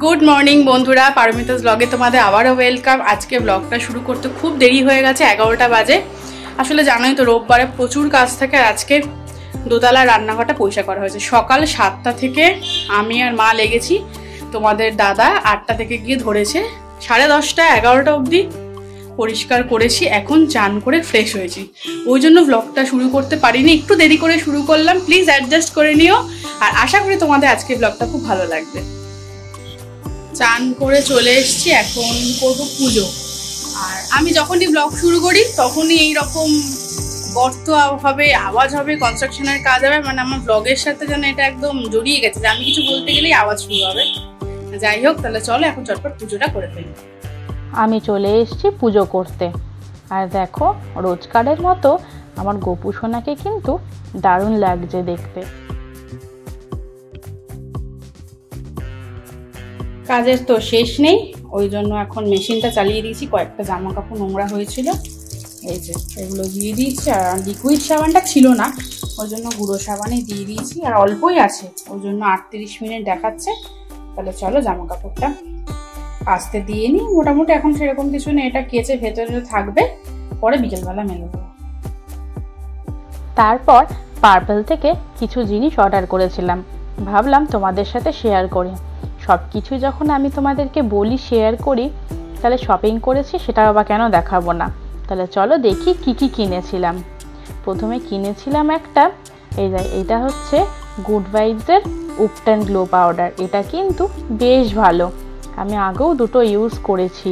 Good morning বন্ধুরা, পারমিতাস ব্লগে তোমাদের আবারও ওয়েলকাম। আজকে ব্লগটা শুরু করতে খুব দেরি হয়ে গেছে, 11টা বাজে। আসলে জানোই তো রোববারে প্রচুর কাজ থাকে। আর আজকে দোতলা রান্নাঘরটা পরিষ্কার করা হয়েছে। সকাল 7টা থেকে আমি আর মা লেগেছি, তোমাদের দাদা 8টা থেকে গিয়ে ধরেছে। 10:30 11টা অবধি পরিষ্কার করেছি। এখন চান করে ফ্রেশ হয়েছি, ওই জন্য ব্লগটা শুরু করতে পারিনি, একটু দেরি করে শুরু করলাম। প্লিজ অ্যাডজাস্ট করে নিও। আর আশা করি তোমাদের আজকে ব্লগটা খুব ভালো লাগবে। চান করে চলে এসেছি, এখন করবো পুজো। আর আমি যখনই ব্লগ শুরু করি তখনই এইরকম গর্ত হবে, আওয়াজ হবে, কনস্ট্রাকশনের কাজ হবে। মানে আমার ব্লগের সাথে যেন এটা একদম জড়িয়ে গেছে যে আমি কিছু বলতে গেলেই আওয়াজ শুরু হবে। যাই হোক, তাহলে চলো এখন চটপট পুজোটা করে ফেলি। আমি চলে এসেছি পুজো করতে। আর দেখো, রোজকারের মতো আমার গোপু সোনাকে কিন্তু দারুণ লাগছে দেখতে। কাজের তো শেষ নেই, ওই জন্য এখন মেশিনটা চালিয়ে দিয়েছি। কয়েকটা জামা কাপড় নোংরা হয়েছিল, এই যে এগুলো দিয়ে দিয়েছি। আর লিকুইড সাবানটা ছিল না, ওই জন্য গুঁড়ো সাবানে দিয়ে দিয়েছি। আর অল্পই আছে, ওই জন্য 38 মিনিট দেখাচ্ছে। তাহলে চলো জামা কাপড়টা কাচতে দিয়ে নিই। মোটামুটি এখন সেরকম কিছু নেই, এটা কেচে ভেতরে থাকবে, পরে বিকেলবেলা মেলে দেবো। তারপর পার্পল থেকে কিছু জিনিস অর্ডার করেছিলাম, ভাবলাম তোমাদের সাথে শেয়ার করি। সব কিছু যখন আমি তোমাদেরকে বলি, শেয়ার করি, তাহলে শপিং করেছি সেটা আবার কেন দেখাবো না। তাহলে চলো দেখি কি কি কিনেছিলাম। প্রথমে কিনেছিলাম একটা, এইটা হচ্ছে গুড ভাইবসের উপটান গ্লো পাউডার। এটা কিন্তু বেশ ভালো, আমি আগেও দুটো ইউজ করেছি।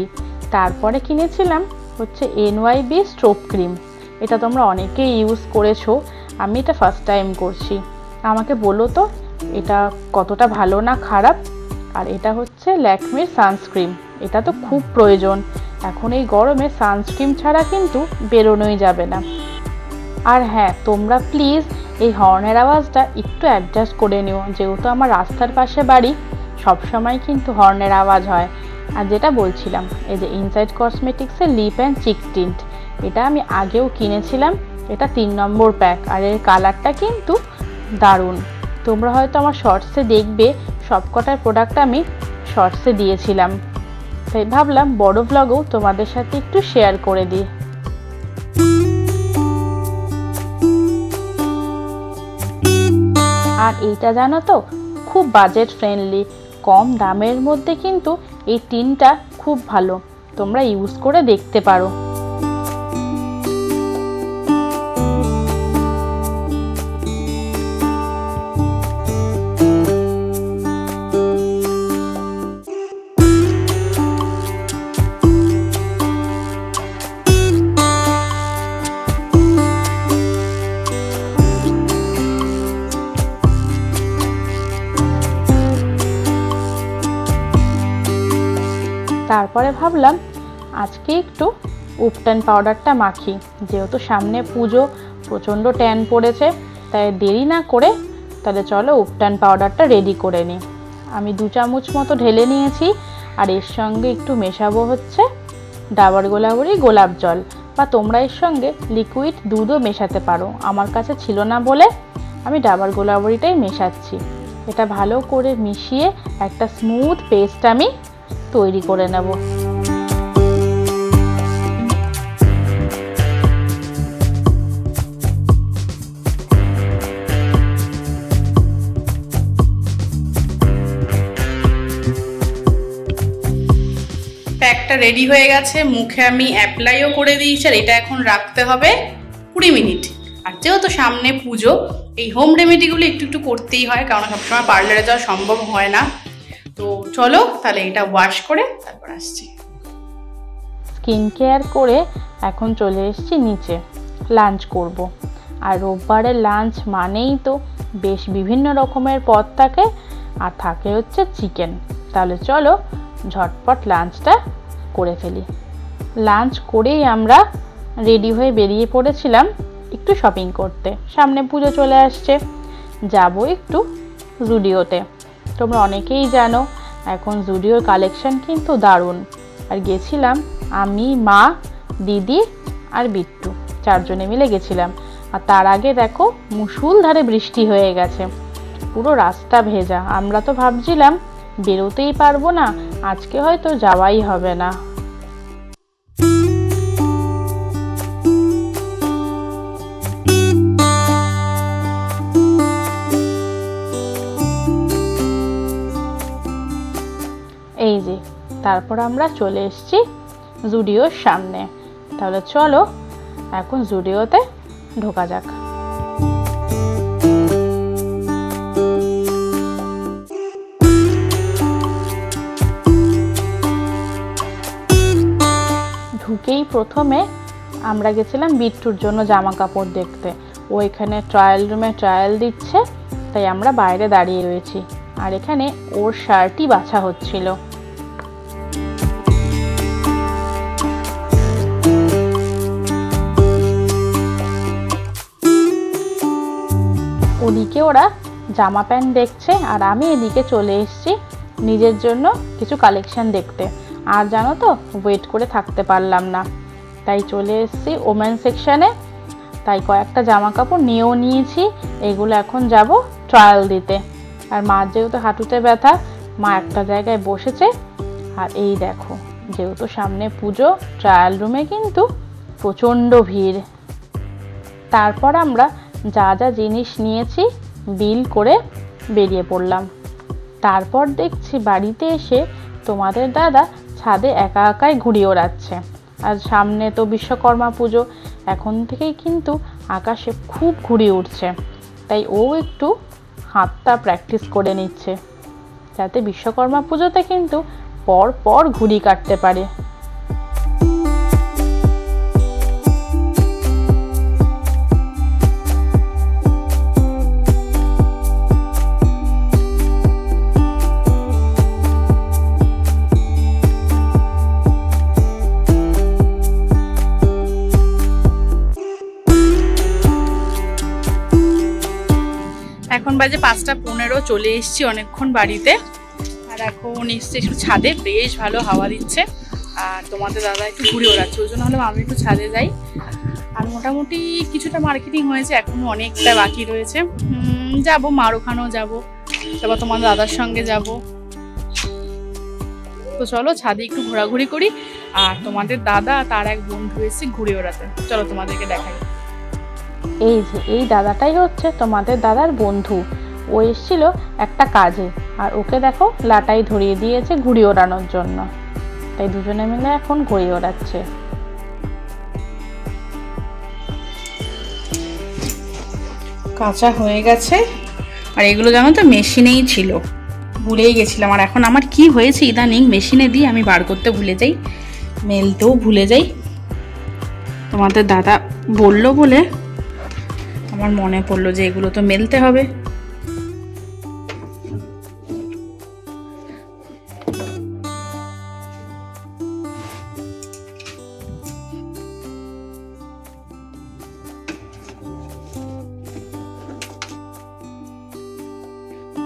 তারপরে কিনেছিলাম হচ্ছে NYB স্ট্রোব ক্রিম। এটা তোমরা অনেকেই ইউজ করেছো, আমি এটা ফার্স্ট টাইম করছি। আমাকে বলো তো এটা কতটা ভালো না খারাপ। আর এটা হচ্ছে ল্যাকমির সানস্ক্রিন। এটা তো খুব প্রয়োজন, এখন এই গরমে সানস্ক্রিন ছাড়া কিন্তু বেরোনোই যাবে না। আর হ্যাঁ, তোমরা প্লিজ এই হর্নের আওয়াজটা একটু অ্যাডজাস্ট করে নিও, যেহেতু আমার রাস্তার পাশে বাড়ি, সবসময় কিন্তু হর্নের আওয়াজ হয়। আর যেটা বলছিলাম, এই যে ইনসাইড কসমেটিক্সের লিপ অ্যান্ড চিক টিন্ট, এটা আমি আগেও কিনেছিলাম। এটা 3 নম্বর প্যাক, আর এর কালারটা কিন্তু দারুণ। তোমরা হয়তো আমার শর্টসে দেখবে, সবকটার প্রোডাক্ট আমি শর্টসে দিয়েছিলাম, তাই ভাবলাম বড় ব্লগেও তোমাদের সাথে একটু শেয়ার করে দিই। আর এইটা জানো তো, খুব বাজেট ফ্রেন্ডলি, কম দামের মধ্যে কিন্তু এই টিনটা খুব ভালো, তোমরা ইউজ করে দেখতে পারো। তারপরে ভাবলাম আজকে একটু উপটান পাউডারটা মাখি, যেহেতু সামনে পুজো, প্রচণ্ড ট্যান পড়েছে, তাই দেরি না করে তাহলে চলো উপটান পাউডারটা রেডি করে নিই। আমি 2 চামচ মতো ঢেলে নিয়েছি। আর এর সঙ্গে একটু মেশাবো হচ্ছে ডাবর গোলাবরি গোলাপ জল, বা তোমরা এর সঙ্গে লিকুইড দুধও মেশাতে পারো। আমার কাছে ছিল না বলে আমি ডাবর গোলাবরিটাই মেশাচ্ছি। এটা ভালো করে মিশিয়ে একটা স্মুথ পেস্ট আমি তৈরি করে নেব। প্যাকটা রেডি হয়ে গেছে, মুখে আমি অ্যাপ্লাইও করে দিয়েছি। আর এটা এখন রাখতে হবে 20 মিনিট। আর যেহেতু সামনে পুজো, এই হোম রেমেডিগুলো একটু একটু করতেই হয়, কারণ সবসময় পার্লারে যাওয়া সম্ভব হয় না। তো চলো তাহলে এটা ওয়াশ করে তারপর আসছি। স্কিন কেয়ার করে এখন চলে এসেছি নিচে, লাঞ্চ করব। আর রোববারের লাঞ্চ মানেই তো বেশ বিভিন্ন রকমের পদ থাকে, আর থাকে হচ্ছে চিকেন। তাহলে চলো ঝটপট লাঞ্চটা করে ফেলি। লাঞ্চ করেই আমরা রেডি হয়ে বেরিয়ে পড়েছিলাম একটু শপিং করতে। সামনে পুজো চলে আসছে, যাব একটু জুডিওতে। তোমরা অনেকেই জানো এখন জুডিওর কালেকশন কিন্তু দারুণ। আর গেছিলাম আমি, মা, দিদি আর বিট্টু, 4 জনে মিলে গেছিলাম। আর তার আগে দেখো মুষলধারে বৃষ্টি হয়ে গেছে, পুরো রাস্তা ভেজা। আমরা তো ভাবছিলাম বেরোতেই পারবো না, আজকে হয়তো যাওয়াই হবে না। এই যে তারপর আমরা চলে এসেছি জুডিওর সামনে। তাহলে চলো এখন জুডিওতে ঢোকা যাক। ঢুকেই প্রথমে আমরা গেছিলাম বিট্টুর জন্য জামা কাপড় দেখতে। ও এখানে ট্রায়াল রুমে ট্রায়াল দিচ্ছে, তাই আমরা বাইরে দাঁড়িয়ে রয়েছি। আর এখানে ওর শার্টই বাছা হচ্ছিল। ওদিকে ওরা জামা প্যান্ট দেখছে আর আমি এদিকে চলে এসেছি নিজের জন্য কিছু কালেকশন দেখতে। আর জানো তো, ওয়েট করে থাকতে পারলাম না, তাই চলে এসেছি ওমেন সেকশনে। তাই কয়েকটা জামা কাপড় নিয়েও নিয়েছি, এগুলো এখন যাব ট্রায়াল দিতে। আর মার যেহেতু হাঁটুতে ব্যথা, মা একটা জায়গায় বসেছে। আর এই দেখো, যেহেতু সামনে পুজো, ট্রায়াল রুমে কিন্তু প্রচণ্ড ভিড়। তারপর আমরা যা যা জিনিস নিয়েছি বিল করে বেরিয়ে পড়লাম। তারপর দেখছি বাড়িতে এসে তোমাদের দাদা ছাদে একা একাই ঘুড়ি ওড়াচ্ছে। আর সামনে তো বিশ্বকর্মা পুজো, এখন থেকেই কিন্তু আকাশে খুব ঘুড়ি উঠছে, তাই ও একটু হাতটা প্র্যাকটিস করে নিচ্ছে, যাতে বিশ্বকর্মা পুজোতে কিন্তু পর পর ঘুড়ি কাটতে পারে। এখন বাজে 5:15, চলে এসেছি অনেকক্ষণ বাড়িতে। আর এখন এসছি একটু ছাদে, বেশ ভালো হাওয়া দিচ্ছে। আর তোমাদের দাদা একটু ঘুরে ওড়াচ্ছে, ওই জন্য হলে আমি একটু ছাদে যাই। আর মোটামুটি কিছুটা মার্কেটিং হয়েছে, এখনো অনেকটা বাকি রয়েছে। যাবো, মার ওখানেও যাবো, তারপর তোমাদের দাদার সঙ্গে যাব। তো চলো ছাদে একটু ঘোরাঘুরি করি। আর তোমাদের দাদা তার এক বন্ধু এসে ঘুরে ওড়াতে, চলো তোমাদেরকে দেখাই। এই যে এই দাদাটাই হচ্ছে তোমাদের দাদার বন্ধু। ও এসেছিল একটা কাজে, আর ওকে দেখো লাটাই ধরিয়ে দিয়েছে ঘুড়ি ওড়ানোর জন্য। তাই দুজনে মিলে এখন ঘুড়ি ওড়াচ্ছে। কাঁচা হয়ে গেছে। আর এগুলো জানো তো মেশিনেই ছিল, ভুলেই গেছিলাম। আর এখন আমার কি হয়েছে, ইদানিং মেশিনে দিয়ে আমি বার করতে ভুলে যাই, মেলতেও ভুলে যাই। তোমাদের দাদা বললো বলে আমার মনে পড়লো যে এগুলো তো মেলতে হবে।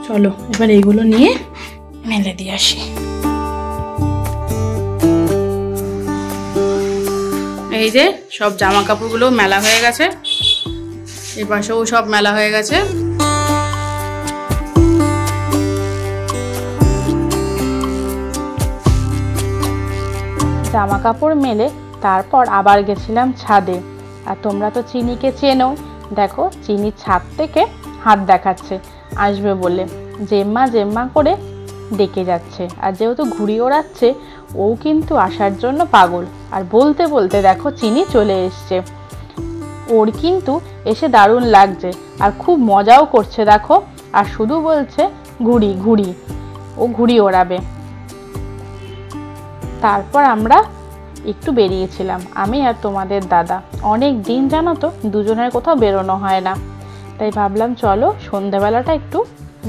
চলো এবার এগুলো নিয়ে মেলে দিয়ে আসি। এই যে সব জামা কাপড়গুলো মেলা হয়ে গেছে, এই পাশেও সব মেলা হয়ে গেছে। জামা কাপড় মেলে তারপর আবার গেছিলাম ছাদে। আর তোমরা তো চিনিকে চেনো, দেখো চিনি ছাদ থেকে হাত দেখাচ্ছে আসবে বলে, জেম্মা জেম্মা করে ডেকে যাচ্ছে। আর যেহেতু ঘুড়ি ওড়াচ্ছে, ও কিন্তু আসার জন্য পাগল। আর বলতে বলতে দেখো চিনি চলে এসছে। ওর কিন্তু এসে দারুণ লাগছে আর খুব মজাও করছে দেখো। আর শুধু বলছে ঘুড়ি ঘুড়ি, ও ঘুড়ি ওড়াবে। তারপর আমরা একটু বেরিয়েছিলাম, আমি আর তোমাদের দাদা। অনেক দিন জানো তো দুজনের কোথাও বেরোনো হয় না, তাই ভাবলাম চলো সন্ধ্যাবেলাটা একটু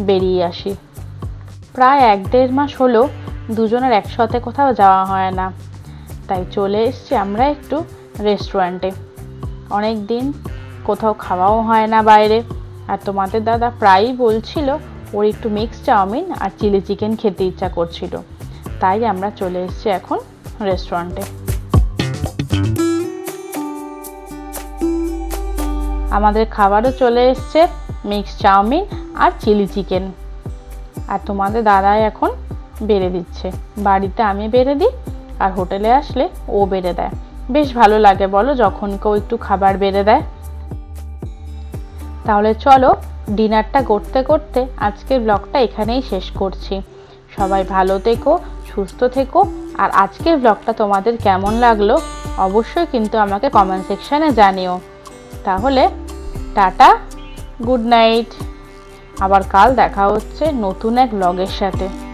বেরিয়ে আসি। প্রায় 1-1.5 মাস হলো দুজনের একসাথে কোথাও যাওয়া হয় না, তাই চলে এসেছি আমরা একটু রেস্টুরেন্টে। অনেক দিন কোথাও খাওয়াও হয় না বাইরে। আর তোমাদের দাদা প্রায়ই বলছিল ওর একটু মিক্স চাউমিন আর চিলি চিকেন খেতে ইচ্ছা করছিল, তাই আমরা চলে এসেছি এখন রেস্টুরেন্টে। আমাদের খাবারও চলে এসছে, মিক্স চাউমিন আর চিলি চিকেন। আর তোমাদের দাদা এখন বেড়ে দিচ্ছে। বাড়িতে আমি বেড়ে দিই আর হোটেলে আসলে ও বেড়ে দেয়। বেশ ভালো লাগে বলো যখন কেউ একটু খাবার বেড়ে দেয়। তাহলে চলো ডিনারটা করতে করতে আজকের ব্লগটা এখানেই শেষ করছি। সবাই ভালো থেকো, সুস্থ থেকো। আর আজকের ব্লগটা তোমাদের কেমন লাগলো অবশ্যই কিন্তু আমাকে কমেন্ট সেকশানে জানিও। তাহলে টাটা, গুড নাইট। আবার কাল দেখা হচ্ছে নতুন এক ব্লগের সাথে।